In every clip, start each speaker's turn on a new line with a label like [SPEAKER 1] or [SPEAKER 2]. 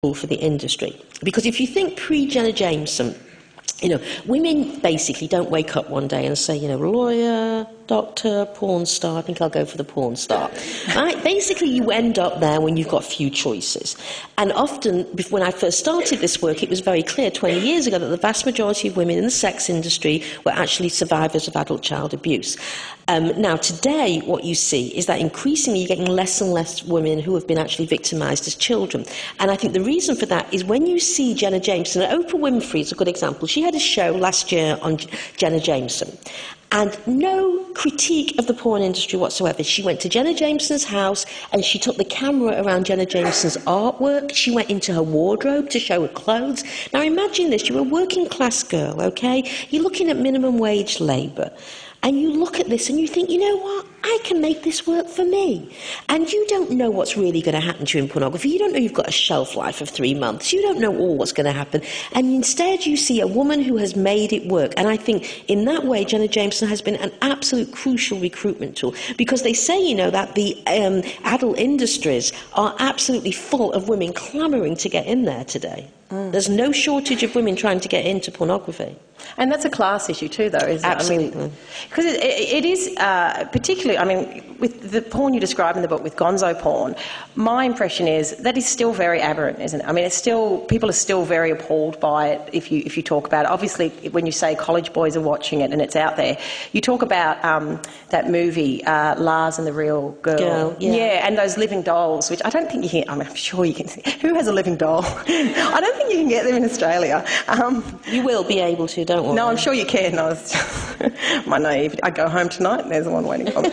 [SPEAKER 1] for the industry. Because if you think pre-Jenna Jameson, women basically don't wake up one day and say, lawyer, doctor, porn star, I think I'll go for the porn star. Right? Basically, you end up there when you've got few choices. And often, when I first started this work, it was very clear 20 years ago that the vast majority of women in the sex industry were actually survivors of adult child abuse. Now, today, what you see is that increasingly you're getting less and less women who have been actually victimised as children. And I think the reason for that is when you see Jenna Jameson, and Oprah Winfrey is a good example. She had a show last year on Jenna Jameson. And no critique of the porn industry whatsoever. She went to Jenna Jameson's house and she took the camera around Jenna Jameson's artwork. She went into her wardrobe to show her clothes. Now imagine this, you're a working class girl, okay? You're looking at minimum wage labour. And you look at this and you think, you know what, I can make this work for me. And you don't know what's really going to happen to you in pornography. You don't know you've got a shelf life of 3 months. You don't know all what's going to happen. And instead you see a woman who has made it work. And I think in that way, Jenna Jameson has been an absolute crucial recruitment tool. Because they say, that the adult industries are absolutely full of women clamouring to get in there today. There's no shortage of women trying to get into pornography.
[SPEAKER 2] And that's a class issue too, though, isn't it?
[SPEAKER 1] Absolutely.
[SPEAKER 2] Because it is, particularly, with the porn you describe in the book, with gonzo porn, my impression is that is still very aberrant, isn't it? It's still, people are still very appalled by it if you talk about it. Obviously, when you say college boys are watching it and it's out there, you talk about that movie, Lars and the Real Girl. Yeah, and those living dolls, which I don't think you can, I'm sure you can see. Who has a living doll? I don't think you can get them in Australia.
[SPEAKER 1] You will be able to, don't worry.
[SPEAKER 2] No, I'm sure you can. My naivety. I go home tonight and there's one waiting for me.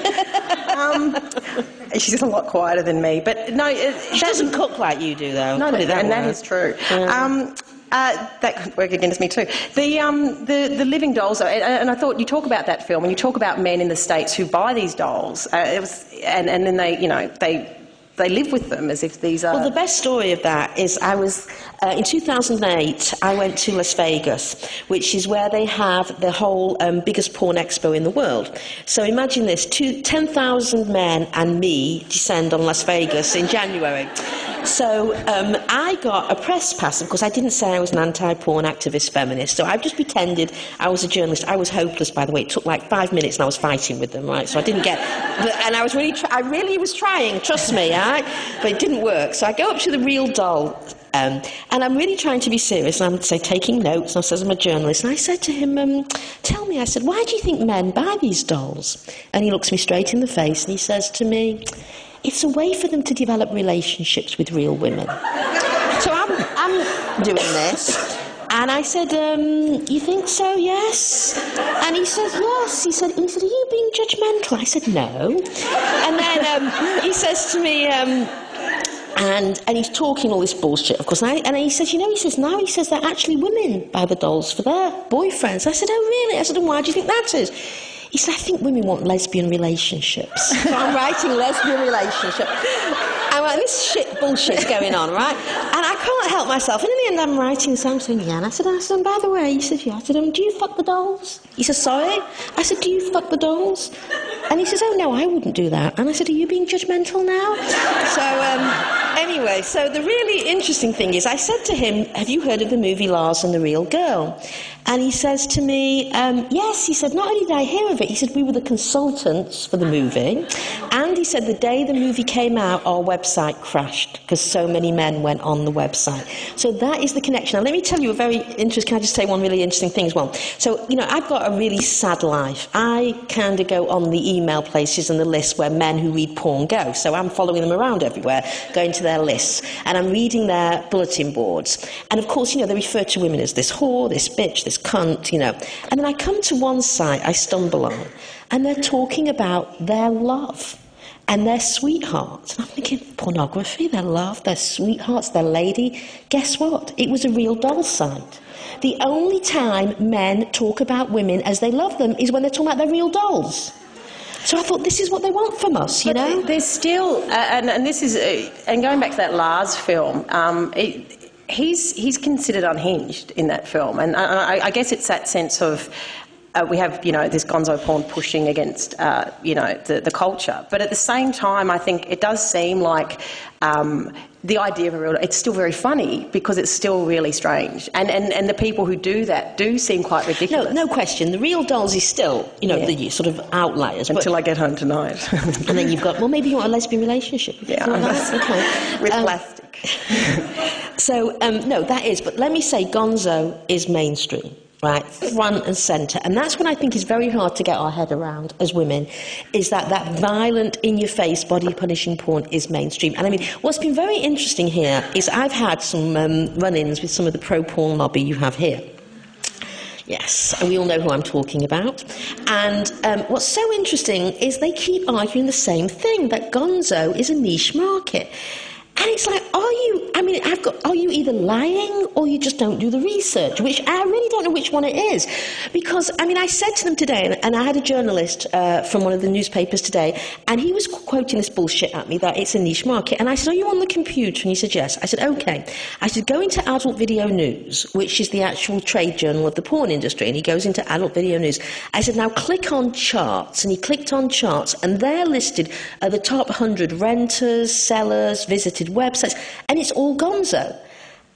[SPEAKER 2] She's a lot quieter than me, but no,
[SPEAKER 1] she doesn't cook like you do, though.
[SPEAKER 2] No, that is true.
[SPEAKER 1] Yeah.
[SPEAKER 2] That could work against me too. The living dolls, and I thought you talk about that film, and you talk about men in the States who buy these dolls, and then they live with them as if these are...
[SPEAKER 1] Well, the best story of that is I was... in 2008, I went to Las Vegas, which is where they have the whole biggest porn expo in the world. So imagine this, 10,000 men and me descend on Las Vegas in January. So I got a press pass, of course. I didn't say I was an anti-porn activist feminist, so I just pretended I was a journalist. I was hopeless, by the way. It took like 5 minutes and I was fighting with them, right? So I didn't get... and I was I really was trying, trust me, right? But it didn't work. So I go up to the real doll, and I'm really trying to be serious, and I'm, say, taking notes, and I said, I'm a journalist, and I said to him, tell me, I said, why do you think men buy these dolls? And he looks me straight in the face, and he says to me, it's a way for them to develop relationships with real women. So I'm doing this, and I said, you think so, yes? And he says, yes. He said, are you being judgmental? I said, no. And then he says to me, and he's talking all this bullshit, of course. And he says, now he says that actually women buy the dolls for their boyfriends. I said, oh, really? I said, and why do you think that is? He said, I think women want lesbian relationships. So I'm writing lesbian relationship. I'm like, this bullshit's going on, right? And I can't help myself. And in the end, I'm writing this, I'm saying, yeah. And I said, and by the way, he said, yeah. I said, do you fuck the dolls? He said, sorry? I said, do you fuck the dolls? And he says, oh, no, I wouldn't do that. And I said, are you being judgmental now? So, anyway, so the really interesting thing is, I said to him, have you heard of the movie Lars and the Real Girl? And he says to me, yes. He said, not only did I hear of it, he said, we were the consultants for the movie. And he said, the day the movie came out, our website crashed because so many men went on the website. So that is the connection. Now, let me tell you a very interesting, can I just say one really interesting thing as well? So, I've got a really sad life. I kind of go on the email places and the lists where men who read porn go. So I'm following them around everywhere, going to their lists. And I'm reading their bulletin boards. And of course, they refer to women as this whore, this bitch, this cunt, And then I come to one site I stumble on, and they're talking about their love and their sweethearts. And I'm thinking, pornography, their love, their sweethearts, their lady. Guess what? It was a real doll site. The only time men talk about women as they love them is when they're talking about their real dolls. So I thought, this is what they want from us,
[SPEAKER 2] There's still, and this is, and going back to that Lars film, he's considered unhinged in that film, and I guess it's that sense of we have, this gonzo porn pushing against, the culture. But at the same time, I think it does seem like the idea of a real... It's still very funny because it's still really strange. And the people who do that do seem quite ridiculous.
[SPEAKER 1] No question. The real dolls is still, the sort of outliers.
[SPEAKER 2] Until I get home tonight.
[SPEAKER 1] And then you've got, well, maybe you want a lesbian relationship.
[SPEAKER 2] Yeah.
[SPEAKER 1] Okay.
[SPEAKER 2] With plastic.
[SPEAKER 1] So, no, that is... But let me say, gonzo is mainstream. Right, front and centre. And that's what I think is very hard to get our head around as women, is that violent, in-your-face, body-punishing porn is mainstream. And I mean, what's been very interesting here is I've had some run-ins with some of the pro-porn lobby you have here. Yes, and we all know who I'm talking about. And what's so interesting is they keep arguing the same thing, that gonzo is a niche market. And it's like, are you either lying or you just don't do the research, which I really don't know which one it is. Because, I said to them today, and I had a journalist from one of the newspapers today, and he was quoting this bullshit at me, that it's a niche market. And I said, are you on the computer? And he said, yes. I said, okay. I said, go into Adult Video News, which is the actual trade journal of the porn industry. And he goes into Adult Video News. I said, now click on charts. And he clicked on charts, and they're listed at the top 100 renters, sellers, visited websites, and it's all gonzo.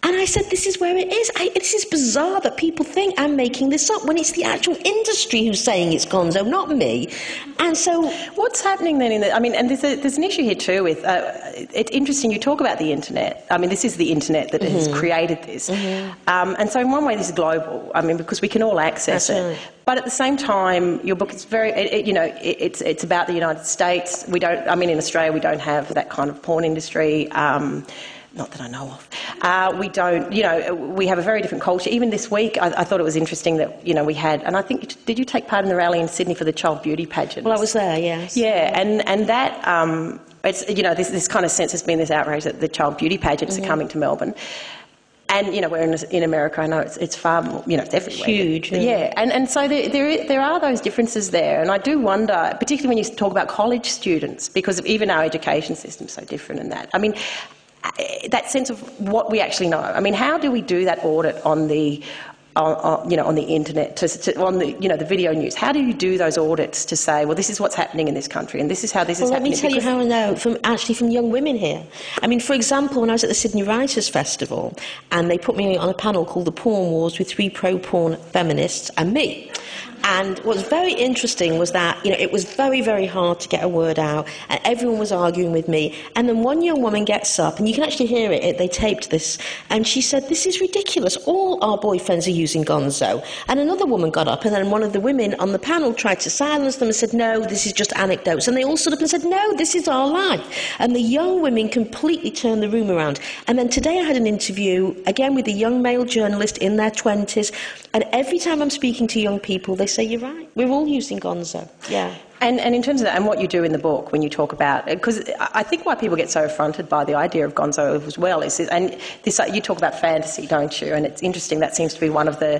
[SPEAKER 1] And I said, this is where it is. This is bizarre that people think I'm making this up when it's the actual industry who's saying it's gonzo, not me. And so...
[SPEAKER 2] What's happening then and there's an issue here too with... it's interesting, you talk about the internet. This is the internet that has created this. And so in one way this is global, because we can all access it. Right. But at the same time, your book is very... it's about the United States. We don't... in Australia we don't have that kind of porn industry. Not that I know of. We don't, we have a very different culture. Even this week, I thought it was interesting that, we had, and I think, did you take part in the rally in Sydney for the child beauty pageant?
[SPEAKER 1] Well, I was there, yes.
[SPEAKER 2] Yeah, and that, it's, this kind of sense has been this outrage that the child beauty pageants are coming to Melbourne. And, we're in America, I know it's far more, it's everywhere.
[SPEAKER 1] Huge.
[SPEAKER 2] Yeah, and so there are those differences there. And I do wonder, particularly when you talk about college students, because even our education system's so different in that. That sense of what we actually know. How do we do that audit on the, on the internet, on the, the video news? How do you do those audits to say, well, this is what's happening in this country, and this is how this is happening?
[SPEAKER 1] Let me tell you how I know from young women here. For example, when I was at the Sydney Writers' Festival, and they put me on a panel called The Porn Wars with 3 pro-porn feminists and me. And what was very interesting was that, it was very, very hard to get a word out, and everyone was arguing with me. And then one young woman gets up, and you can actually hear it, they taped this, and she said, this is ridiculous, all our boyfriends are using gonzo. And another woman got up, and then one of the women on the panel tried to silence them and said, no, this is just anecdotes. And they all stood up and said, no, this is our life. And the young women completely turned the room around. And then today I had an interview, again with a young male journalist in their 20s, and every time I'm speaking to young people, they say, you're right, we're all using gonzo. Yeah.
[SPEAKER 2] And in terms of that, and what you do in the book when you talk about it, because I think why people get so affronted by the idea of gonzo as well is, and this, you talk about fantasy, don't you? And it's interesting, that seems to be one of the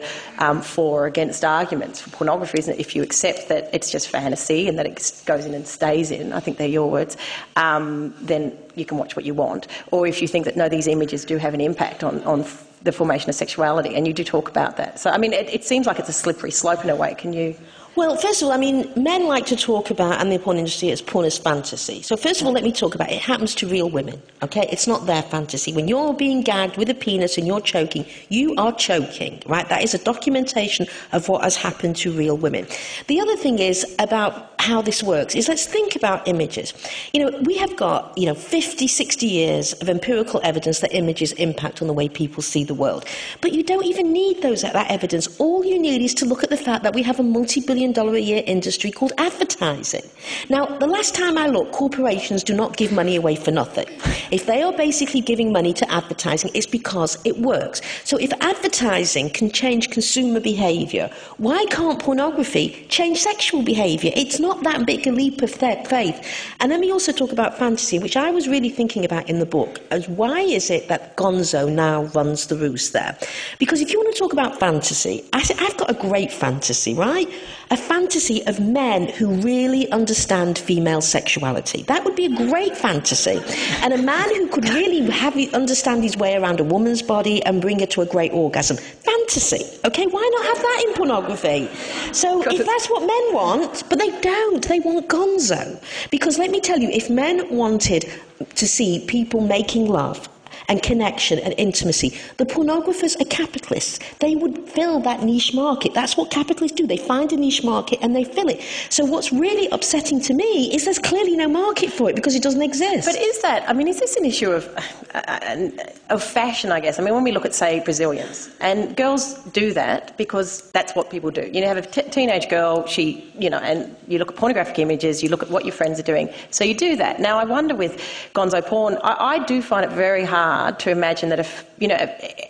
[SPEAKER 2] for or against arguments for pornography, isn't it? If you accept that it's just fantasy and that it goes in and stays in, I think they're your words, then you can watch what you want. Or if you think that, no, these images do have an impact on the formation of sexuality, and you do talk about that. So, it seems like it's a slippery slope in a way. Can you...
[SPEAKER 1] Well, first of all, men like to talk about, and the porn industry, as porn as fantasy. So first of all, let me talk about it. It happens to real women, okay? It's not their fantasy. When you're being gagged with a penis and you're choking, you are choking, right? That is a documentation of what has happened to real women. The other thing is about how this works is, let's think about images. We have got, 50, 60 years of empirical evidence that images impact on the way people see the world. But you don't even need that evidence. All you need is to look at the fact that we have a multi-billion-dollar-a-year industry called advertising. Now, the last time I looked, corporations do not give money away for nothing. If they are basically giving money to advertising, it's because it works. So if advertising can change consumer behaviour, why can't pornography change sexual behaviour? It's not that big a leap of faith. And then we also talk about fantasy, which I was really thinking about in the book, as why is it that gonzo now runs the roost there? Because if you want to talk about fantasy, I've got a great fantasy, right? A fantasy of men who really understand female sexuality. That would be a great fantasy. And a man who could really understand his way around a woman's body and bring her to a great orgasm. Fantasy. fantasy. Okay, why not have that in pornography? So if that's what men want, but they don't, they want gonzo. Because let me tell you, if men wanted to see people making love and connection and intimacy, the pornographers are capitalists. They would fill that niche market. That's what capitalists do. They find a niche market and they fill it. So what's really upsetting to me is there's clearly no market for it because it doesn't exist.
[SPEAKER 2] But is this an issue of fashion, I guess? I mean, when we look at, say, Brazilians, and girls do that because that's what people do. You have a teenage girl, and you look at pornographic images, you look at what your friends are doing, so you do that. Now, I wonder with gonzo porn, I do find it very hard to imagine that if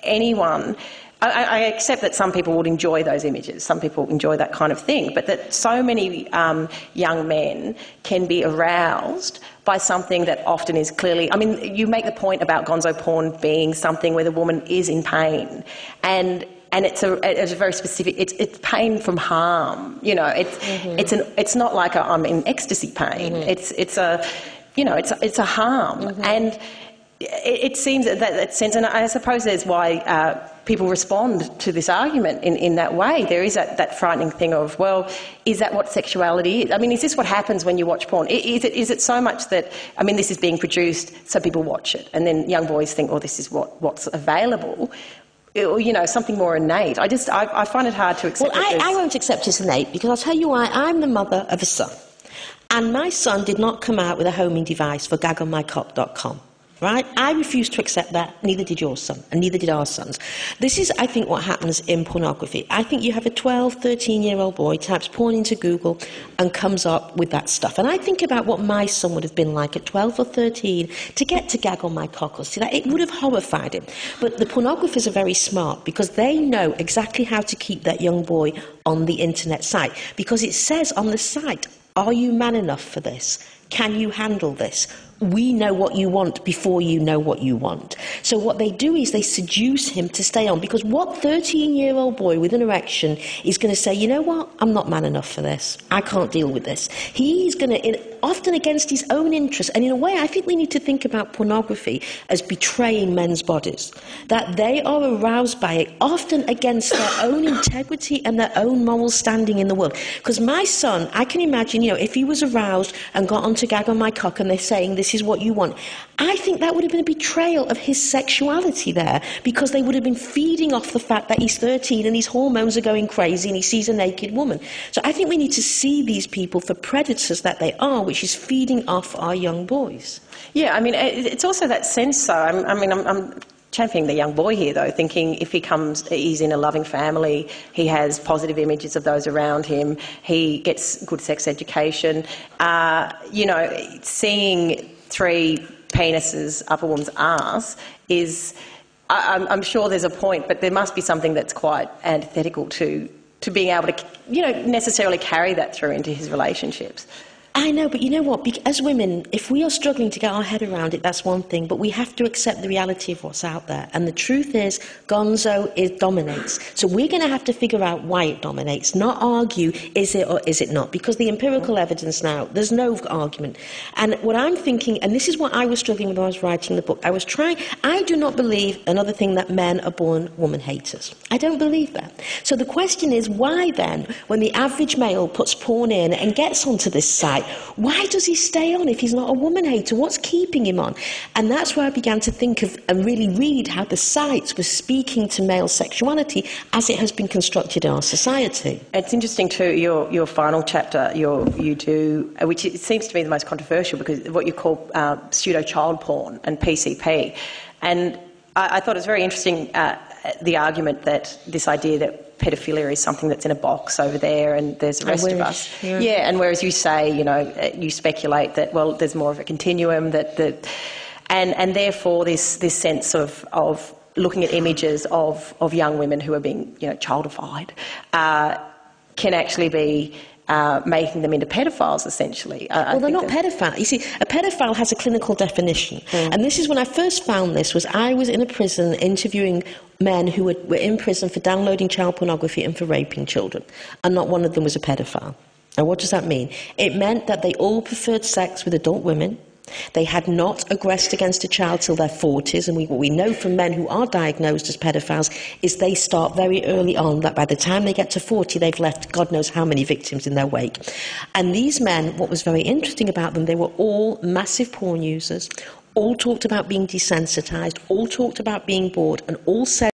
[SPEAKER 2] anyone... I accept that some people would enjoy those images, some people enjoy that kind of thing, but that so many young men can be aroused by something that often is clearly... I mean, you make the point about gonzo porn being something where the woman is in pain, and it's a very specific... It's pain from harm. It's not like I'm in ecstasy pain. It's a harm, and it seems that sense, and I suppose there's why people respond to this argument in that way. There is that frightening thing of, well, is that what sexuality is? I mean, is this what happens when you watch porn? Is it so much that, I mean, this is being produced so people watch it, and then young boys think, oh, this is what's available, or, something more innate. I find it hard to accept.
[SPEAKER 1] Well, I won't accept it's innate, because I'll tell you why. I'm the mother of a son, and my son did not come out with a homing device for gagonmycock.com. Right? I refuse to accept that, neither did your son, and neither did our sons. This is, I think, what happens in pornography. I think you have a 12, 13-year-old boy types porn into Google and comes up with that stuff. And I think about what my son would have been like at 12 or 13 to get to gag on my cock or see that. It would have horrified him. But the pornographers are very smart because they know exactly how to keep that young boy on the internet site. Because it says on the site, are you man enough for this? Can you handle this? We know what you want before you know what you want. So what they do is they seduce him to stay on, because what 13-year-old boy with an erection is going to say, you know what, I'm not man enough for this. I can't deal with this. He's going to, often against his own interests, and in a way I think we need to think about pornography as betraying men's bodies, that they are aroused by it, often against their own integrity and their own moral standing in the world. Because my son, I can imagine, if he was aroused and got on to gag on my cock and they're saying this is what you want, I think that would have been a betrayal of his sexuality there, because they would have been feeding off the fact that he's 13 and his hormones are going crazy and he sees a naked woman. So I think we need to see these people for predators that they are, which is feeding off our young boys.
[SPEAKER 2] Yeah, I mean, it's also that sense, though. I'm championing the young boy here, though, thinking if he's in a loving family, he has positive images of those around him, he gets good sex education, seeing 3 penises up a woman's arse is... I'm sure there's a point, but there must be something that's quite antithetical to being able to, necessarily carry that through into his relationships. I know, but you know what? As women, if we are struggling to get our head around it, that's one thing, but we have to accept the reality of what's out there. And the truth is, gonzo dominates. So we're going to have to figure out why it dominates, not argue, is it or is it not? Because the empirical evidence now, there's no argument. And what I'm thinking, and this is what I was struggling with when I was writing the book, I do not believe, another thing, that men are born woman haters. I don't believe that. So the question is, why then, when the average male puts porn in and gets onto this site, why does he stay on if he's not a woman hater? What's keeping him on? And that's where I began to think of and really read how the sites were speaking to male sexuality as it has been constructed in our society. It's interesting too, your final chapter you do, which it seems to be the most controversial, because what you call pseudo-child porn and PCP. And I thought it was very interesting, the argument that this idea that pedophilia is something that's in a box over there and there's the rest of us. Yeah, and whereas you say, you speculate that, well, there's more of a continuum, and therefore this sense of looking at images of young women who are being, childified, can actually be making them into pedophiles, essentially.
[SPEAKER 1] Well, they're not pedophiles. You see, a pedophile has a clinical definition. And this is when I first found this, I was in a prison interviewing men who were in prison for downloading child pornography and for raping children. And not one of them was a pedophile. And what does that mean? It meant that they all preferred sex with adult women. They had not aggressed against a child till their 40s, and what we know from men who are diagnosed as pedophiles is they start very early on, that by the time they get to 40, they've left God knows how many victims in their wake. And these men, what was very interesting about them, they were all massive porn users, all talked about being desensitised, all talked about being bored, and all said